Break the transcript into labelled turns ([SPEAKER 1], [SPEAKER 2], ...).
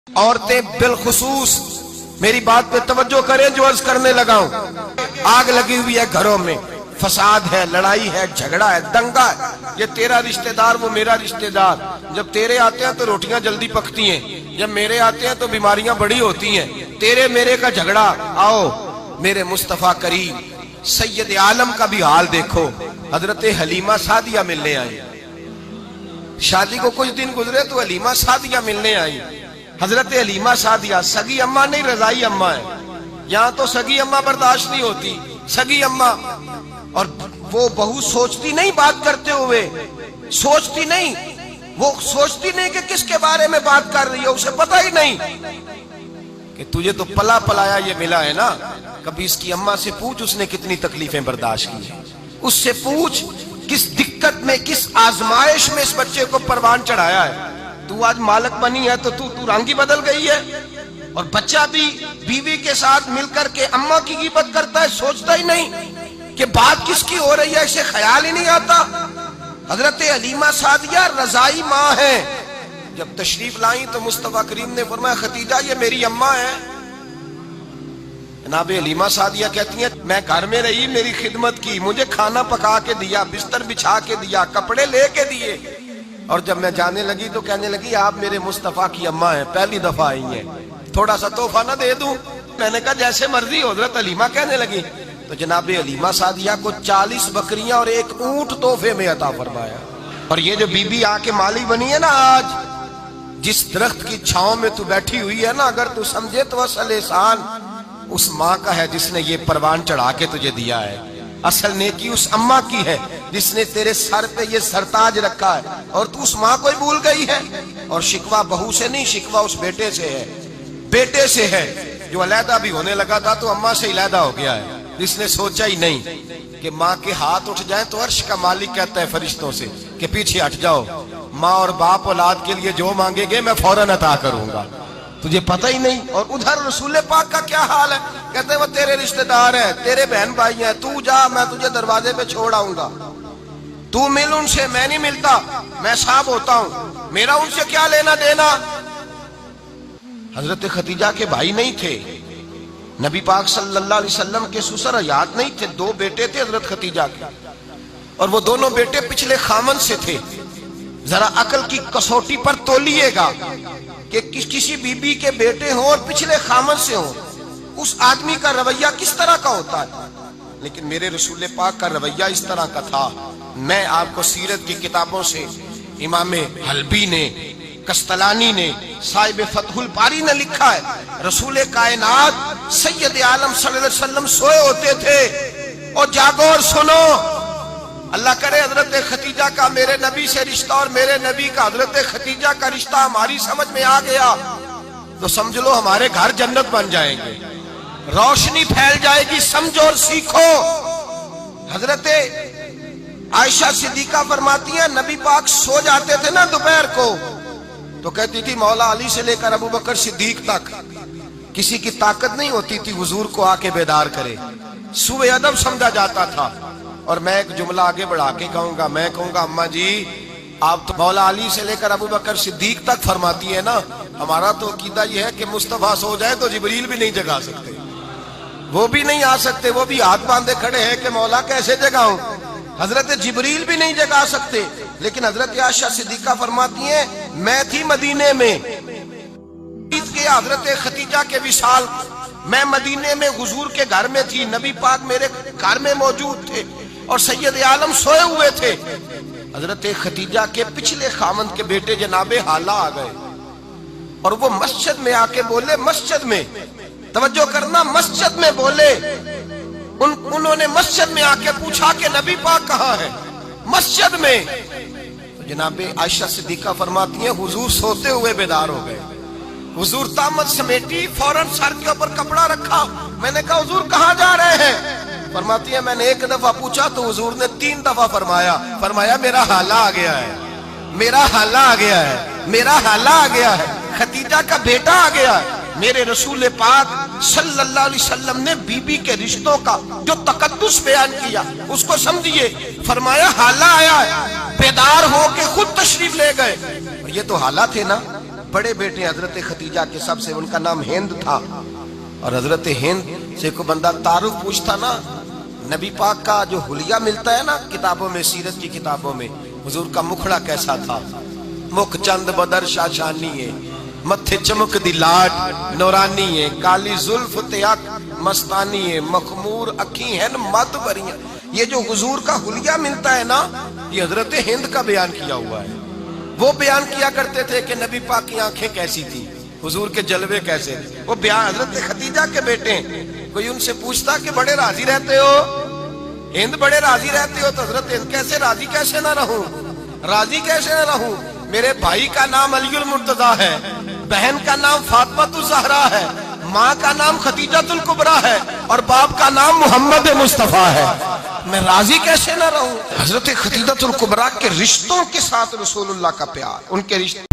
[SPEAKER 1] عورتیں بالخصوص میری بات پہ توجہ کریں جو عرض کرنے لگا ہوں۔ آگ لگی ہوئی ہے گھروں میں، فساد ہے، لڑائی ہے، جھگڑا ہے، دنگا ہے، یہ تیرا رشتہ دار وہ میرا رشتہ دار، جب تیرے آتے ہیں تو روٹیاں جلدی پکتی ہیں، جب میرے آتے ہیں تو بیماریاں بڑی ہوتی ہیں، تیرے میرے کا جھگڑا۔ آؤ میرے مصطفیٰ کریم سید عالم کا بھی حال دیکھو، حضرت حلیمہ سعدیہ ملنے آئی، شادی کو کچھ دن گزرے تو حلیمہ سعدیہ ملنے آئی۔ حضرت حلیمہ سعدیہ سگی اماں نہیں، رضائی اماں ہے، یہاں تو سگی اماں برداشت نہیں ہوتی، سگی اماں، اور وہ بہو سوچتی نہیں بات کرتے ہوئے، سوچتی نہیں، وہ سوچتی نہیں کہ کس کے بارے میں بات کر رہی ہے، اسے پتہ ہی نہیں کہ تجھے تو پلا پلایا یہ ملا ہے نا، کبھی اس کی اماں سے پوچھ اس نے کتنی تکلیفیں برداشت کی ہیں، اس سے پوچھ کس دقت میں کس آزمائش میں اس بچے کو پروان چڑھایا ہے۔ تو آج مالک بنی ہے تو رنگ ہی بدل گئی ہے، اور بچہ بھی بیوی کے ساتھ مل کر کے اماں کی غیبت کرتا ہے، سوچتا ہی نہیں کہ بات کس کی ہو رہی ہے، اسے خیال ہی نہیں آتا۔ حضرت حلیمہ سعدیہ رضائی ماں ہے، جب تشریف لائیں تو مصطفیٰ کریم نے فرمایا ختیجہ یہ میری اماں ہے۔ جناب حلیمہ سعدیہ کہتی ہیں میں گھر میں رہی، میری خدمت کی، مجھے کھانا پکا کے دیا، بستر بچھا کے دیا، کپڑے لے کے دیے، اور جب میں جانے لگی تو کہنے لگی آپ میرے مصطفیٰ کی اماں ہیں، پہلی دفعہ آئی ہیں، تھوڑا سا تحفہ نہ دے دوں؟ میں نے کہا جیسے مرضی۔ حضرت حلیمہ کہنے لگی تو جناب حلیمہ سعدیہ کو 40 بکریاں اور 1 اونٹ تحفے میں عطا فرمایا۔ اور یہ جو بی بی آ کے مالی بنی ہے نا، آج جس درخت کی چھاؤں میں تو بیٹھی ہوئی ہے نا، اگر تو سمجھے تو اصل احسان اس ماں کا ہے جس نے یہ پروان چڑھا کے تجھے دیا ہے، اصل نیکی اس اماں کی ہے جس نے تیرے سر پہ یہ سرتاج رکھا ہے، اور تو اس ماں کو ہی بھول گئی ہے۔ اور شکوہ بہو سے نہیں، شکوہ اس بیٹے سے ہے، بیٹے سے ہے جو علیحدہ بھی ہونے لگا تھا تو اماں سے علیحدہ ہو گیا ہے، جس نے سوچا ہی نہیں کہ ماں کے ہاتھ اٹھ جائیں تو عرش کا مالک کہتا ہے فرشتوں سے کہ پیچھے ہٹ جاؤ، ماں اور باپ اولاد کے لیے جو مانگے گے میں فوراً عطا کروں گا، تجھے پتہ ہی نہیں۔ اور ادھر رسول پاک کا کیا حال ہے، کہتے ہیں وہ تیرے رشتہ دار ہیں، تیرے بہن بھائی ہیں، تو جا میں تجھے دروازے پہ چھوڑ آؤں گا، تو مل ان سے، میں نہیں ملتا، میں صاحب ہوتا ہوں، میرا ان سے کیا لینا دینا۔ حضرت ختیجہ کے بھائی نہیں تھے، نبی پاک صلی اللہ علیہ وسلم کے سسر حیات نہیں تھے، 2 بیٹے تھے حضرت ختیجہ کے، اور وہ دونوں بیٹے پچھلے خامن سے تھے۔ ذرا عقل کی کسوٹی پر تولیے گا کہ کسی بی بی کے بیٹے ہوں اور پچھلے خامن سے ہوں، اس آدمی کا رویہ کس طرح کا ہوتا ہے، لیکن میرے رسول پاک کا رویہ اس طرح کا تھا۔ میں آپ کو سیرت کی کتابوں سے امام حلبی نے، کستلانی نے، صاحب فتح الباری نے لکھا ہے، رسول کائنات سید عالم صلی اللہ علیہ وسلم سوئے ہوتے تھے، اور جاگو اور سنو، اللہ کرے حضرت ختیجہ کا میرے نبی سے رشتہ اور میرے نبی کا حضرت ختیجہ کا رشتہ ہماری سمجھ میں آ گیا تو سمجھ لو ہمارے گھر جنت بن جائیں گے، روشنی پھیل جائے گی، سمجھو اور سیکھو۔ حضرت عائشہ صدیقہ فرماتی ہیں نبی پاک سو جاتے تھے نا دوپہر کو تو کہتی تھی مولا علی سے لے کر ابو بکر صدیق تک کسی کی طاقت نہیں ہوتی تھی حضور کو آ کے بیدار کرے، سوء ادب سمجھا جاتا تھا۔ اور میں ایک جملہ آگے بڑھا کے کہوں گا، میں کہوں گا اماں جی آپ تو مولا علی سے لے کر ابو بکر صدیق تک فرماتی ہے نا، ہمارا تو عقیدہ یہ ہے کہ مصطفیٰ سو جائے تو جبریل بھی نہیں جگا سکتے، وہ بھی نہیں آ سکتے، وہ بھی ہاتھ باندھے کھڑے ہیں کہ مولا کیسے جگاؤں، حضرت جبریل بھی نہیں جگا سکتے۔ لیکن حضرت عائشہ صدیقہ فرماتی ہیں میں تھی مدینے میں کے حضرت ختیجہ کے وصال، میں مدینے میں حضور کے گھر میں تھی، نبی پاک میرے گھر میں موجود تھے اور سید عالم سوئے ہوئے تھے، حضرت ختیجہ کے پچھلے خامند کے بیٹے جناب حالہ آ گئے، اور وہ مسجد میں آ کے بولے، مسجد میں توجہ کرنا، مسجد میں بولے، انہوں نے مسجد میں آ کے پوچھا کہ نبی پاک کہاں ہے، مسجد میں۔ تو جناب عائشہ صدیقہ فرماتی ہیں حضور سوتے ہوئے بیدار ہو گئے، حضور طامت سمیٹی، فوراً سر کے اوپر کپڑا رکھا، میں نے کہا حضور کہاں جا رہے ہیں، فرماتی ہے میں نے 1 دفعہ پوچھا تو حضور نے 3 دفعہ فرمایا میرا حالہ آ گیا ہے، میرا حالہ آ گیا ہے، میرا حالہ آ گیا ہے، ختیجہ کا بیٹا آ گیا ہے۔ میرے رسول پاک صلی اللہ علیہ وسلم نے بی بی کے رشتوں کا جو تقدس بیان کیا اس کو سمجھیے، فرمایا حالہ آیا ہے، بیدار ہو کے خود تشریف لے گئے، اور یہ تو حالہ تھے نا، بڑے بیٹے حضرت خدیجہ کے سب سے، ان کا نام ہند تھا، اور حضرت ہند سے کوئی بندہ تعارف پوچھتا نا، نبی پاک کا جو حلیہ ملتا ہے نا کتابوں میں، سیرت کی کتابوں میں، حضور کا مکھڑا کیسا تھا، مکھ چند بدر شاشانی ہے، متھے چمک دی لاٹ نورانی ہے، کالی زلف تیاک مستانی ہے، مخمور اکھی ہیں مد بریاں. یہ جو حضور کا حلیہ ملتا ہے نا، یہ حضرت ہند کا بیان کیا ہوا ہے. وہ بیان کیا کرتے تھے کہ نبی پاک کی آنکھیں کیسی تھی، حضور کے جلوے کیسے تھے. وہ بیان حضرت خدیجہ کے بیٹے ہیں. کوئی ان سے پوچھتا کہ بڑے راضی رہتے ہو ہند، بڑے راضی رہتے ہو، تو حضرت ہند کیسے راضی کیسے نہ رہوں، راضی کیسے نہ رہوں. میرے بھائی کا نام علی المرتضیٰ ہے، بہن کا نام فاطمہ الزہرا ہے، ماں کا نام خدیجہ الکبریٰ ہے، اور باپ کا نام محمد مصطفیٰ ہے. میں راضی کیسے نہ رہوں. حضرت خدیجہ الکبریٰ کے رشتوں کے ساتھ رسول اللہ کا پیار، ان کے رشتے